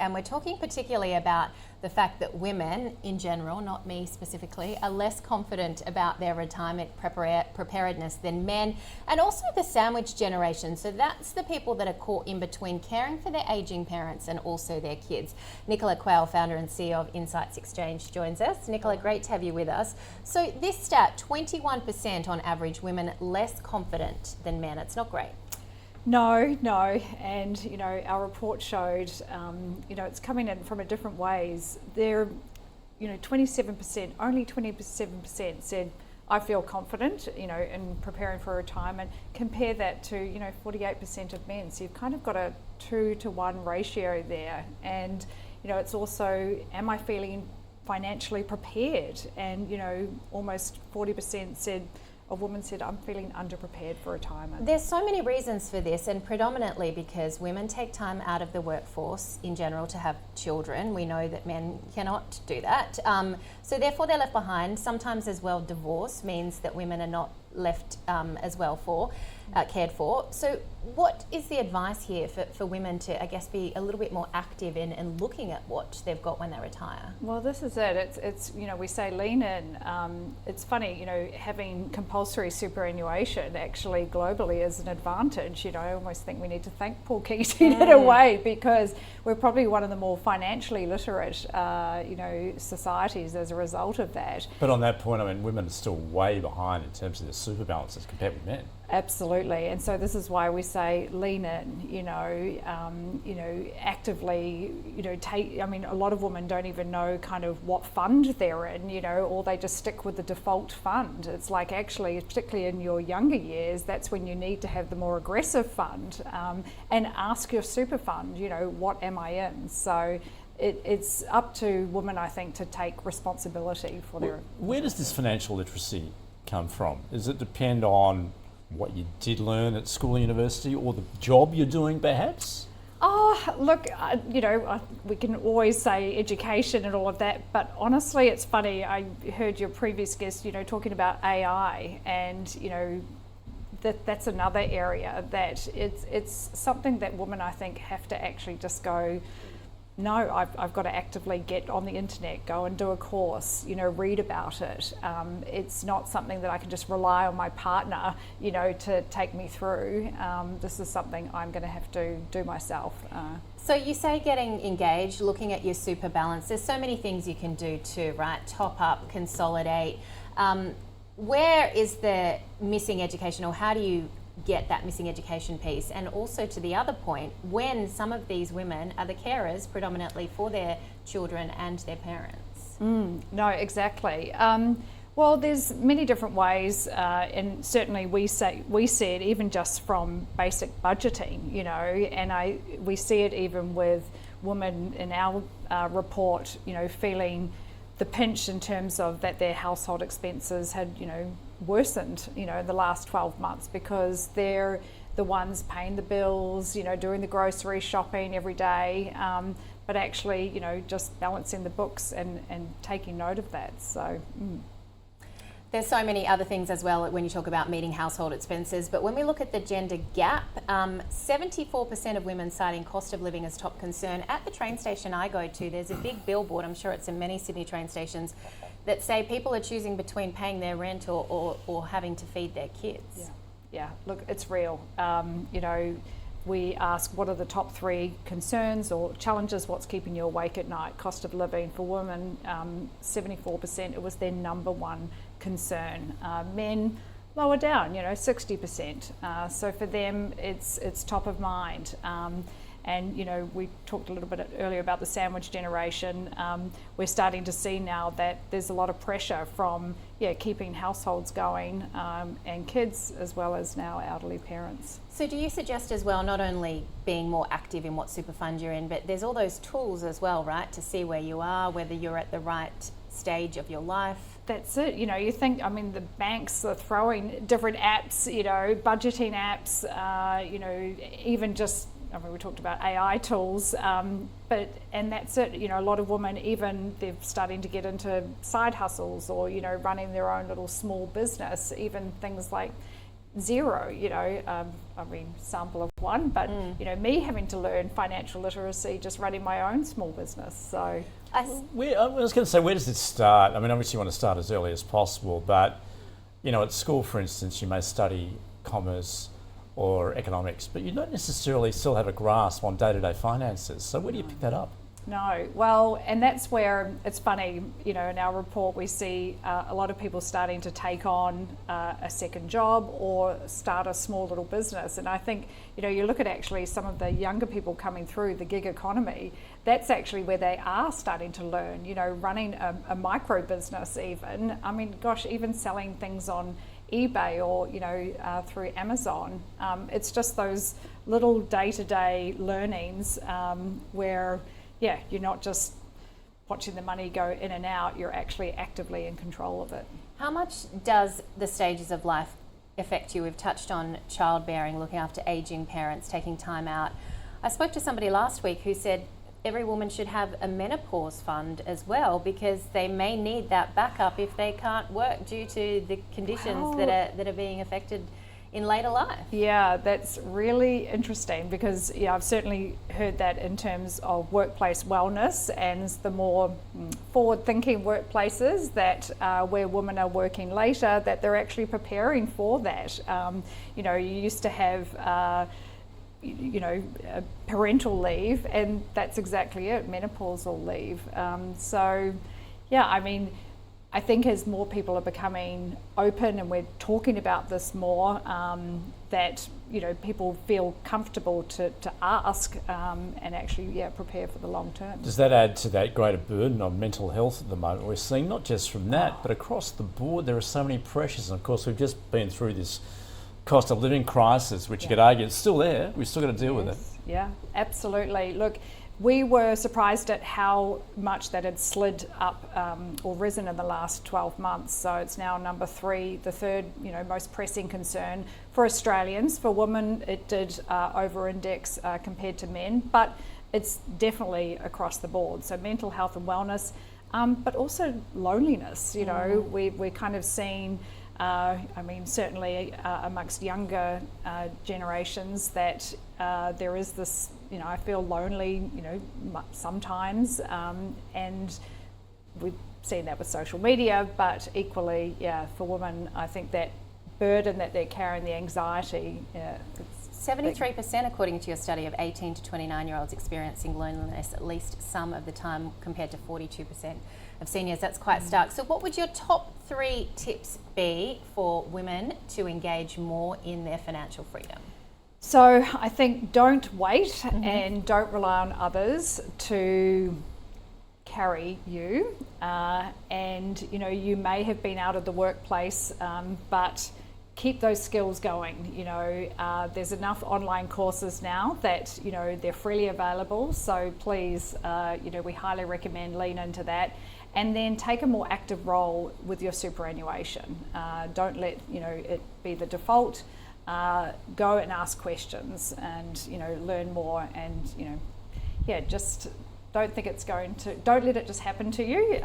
And we're talking particularly about the fact that women in general, not me specifically, are less confident about their retirement preparedness than men, and also the sandwich generation. So that's the people that are caught in between caring for their aging parents and also their kids. Nichola Quail, founder and CEO of Insights Exchange, joins us. Nichola, great to have you with us. So this stat, 21% on average women less confident than men. It's not great. No, and our report showed, it's coming in from a different ways. There, 27%, only 27% said, I feel confident, in preparing for retirement. Compare that to, 48% of men. So you've kind of got a 2-to-1 ratio there. And, it's also, am I feeling financially prepared? And, almost 40% of women said, I'm feeling underprepared for retirement. There's so many reasons for this, and predominantly because women take time out of the workforce in general to have children. We know that men cannot do that. So therefore they're left behind. Sometimes as well, divorce means that women are not left as well cared for. So what is the advice here for women to, I guess, be a little bit more active in looking at what they've got when they retire? Well, this is it. It's we say lean in. It's funny, having compulsory superannuation actually globally is an advantage. I almost think we need to thank Paul Keating in a way, because we're probably one of the more financially literate, societies as a result of that. But on that point, women are still way behind in terms of their super balances compared with men. Absolutely, and so this is why we say lean in. Actively, take. A lot of women don't even know kind of what fund they're in, or they just stick with the default fund. It's like actually, particularly in your younger years, that's when you need to have the more aggressive fund, and ask your super fund. What am I in? So. It's up to women, I think, to take responsibility for their. Where does this financial literacy come from? Does it depend on what you did learn at school and university, or the job you're doing perhaps? Oh, look, we can always say education and all of that, but honestly, it's funny. I heard your previous guest, talking about AI, and, that's another area that it's something that women, I think, have to actually just go, no, I've got to actively get on the internet, go and do a course, read about it. It's not something that I can just rely on my partner, to take me through. This is something I'm going to have to do myself. So you say getting engaged, looking at your super balance. There's so many things you can do too, right? Top up, consolidate. Where is the missing education, or how do you get that missing education piece? And also to the other point, when some of these women are the carers predominantly for their children and their parents. No, exactly. Well, there's many different ways, and certainly we see it even just from basic budgeting, and we see it even with women in our report, feeling the pinch in terms of that their household expenses had, worsened, the last 12 months, because they're the ones paying the bills, doing the grocery shopping every day, but actually, just balancing the books and taking note of that. So. There's so many other things as well when you talk about meeting household expenses, but when we look at the gender gap, 74% of women citing cost of living as top concern. At the train station I go to, there's a big billboard, I'm sure it's in many Sydney train stations, that say people are choosing between paying their rent or having to feed their kids. Yeah, look, it's real. We ask what are the top 3 concerns or challenges, what's keeping you awake at night. Cost of living for women, 74%, it was their number one concern. Men lower down, 60%. So for them, it's top of mind. And we talked a little bit earlier about the sandwich generation. We're starting to see now that there's a lot of pressure from keeping households going, and kids as well as now elderly parents. So do you suggest as well, not only being more active in what super fund you're in, but there's all those tools as well, right, to see where you are, whether you're at the right stage of your life? That's it. You think, the banks are throwing different apps, budgeting apps, even just, we talked about AI tools, and that's it. A lot of women, even they're starting to get into side hustles or, running their own little small business, even things like zero, I mean, sample of one, but me having to learn financial literacy just running my own small business. So I was going to say, where does it start? I mean, obviously you want to start as early as possible, but at school, for instance, you may study commerce or economics, but you don't necessarily still have a grasp on day-to-day finances. So where do you pick that up? No, well, and that's where it's funny, in our report we see a lot of people starting to take on a second job or start a small little business. And I think, you look at actually some of the younger people coming through the gig economy, that's actually where they are starting to learn, running a micro business even. I mean, gosh, even selling things on eBay or, through Amazon. It's just those little day-to-day learnings where you're not just watching the money go in and out, you're actually actively in control of it. How much does the stages of life affect you? We've touched on childbearing, looking after aging parents, taking time out. I spoke to somebody last week who said every woman should have a menopause fund as well, because they may need that backup if they can't work due to the conditions that are being affected in later life. Yeah, that's really interesting because I've certainly heard that in terms of workplace wellness, and the more forward-thinking workplaces that where women are working later, that they're actually preparing for that. You used to have parental leave, and that's exactly it, menopausal leave. I think as more people are becoming open and we're talking about this more, that people feel comfortable to ask and actually prepare for the long term. Does that add to that greater burden on mental health at the moment? We're seeing not just from that, but across the board there are so many pressures. And of course we've just been through this cost of living crisis, which you could argue is still there. We've still got to deal with it. Yeah, absolutely. Look, we were surprised at how much that had slid up or risen in the last 12 months. So it's now number 3, the third, most pressing concern for Australians. For women, it did over-index compared to men, but it's definitely across the board. So mental health and wellness, but also loneliness. We're kind of seeing, certainly amongst younger generations that there is this, I feel lonely, sometimes, and we've seen that with social media, but equally, for women, I think that burden that they're carrying, the anxiety. 73%, according to your study, of 18 to 29-year-olds experiencing loneliness at least some of the time, compared to 42% of seniors. That's quite stark. So what would your top 3 tips be for women to engage more in their financial freedom? So I think don't wait and don't rely on others to carry you. And, you may have been out of the workplace, but keep those skills going. There's enough online courses now that, they're freely available. So please, we highly recommend lean into that. And then take a more active role with your superannuation. Don't let, it be the default. Go and ask questions and, learn more and, just don't let it just happen to you.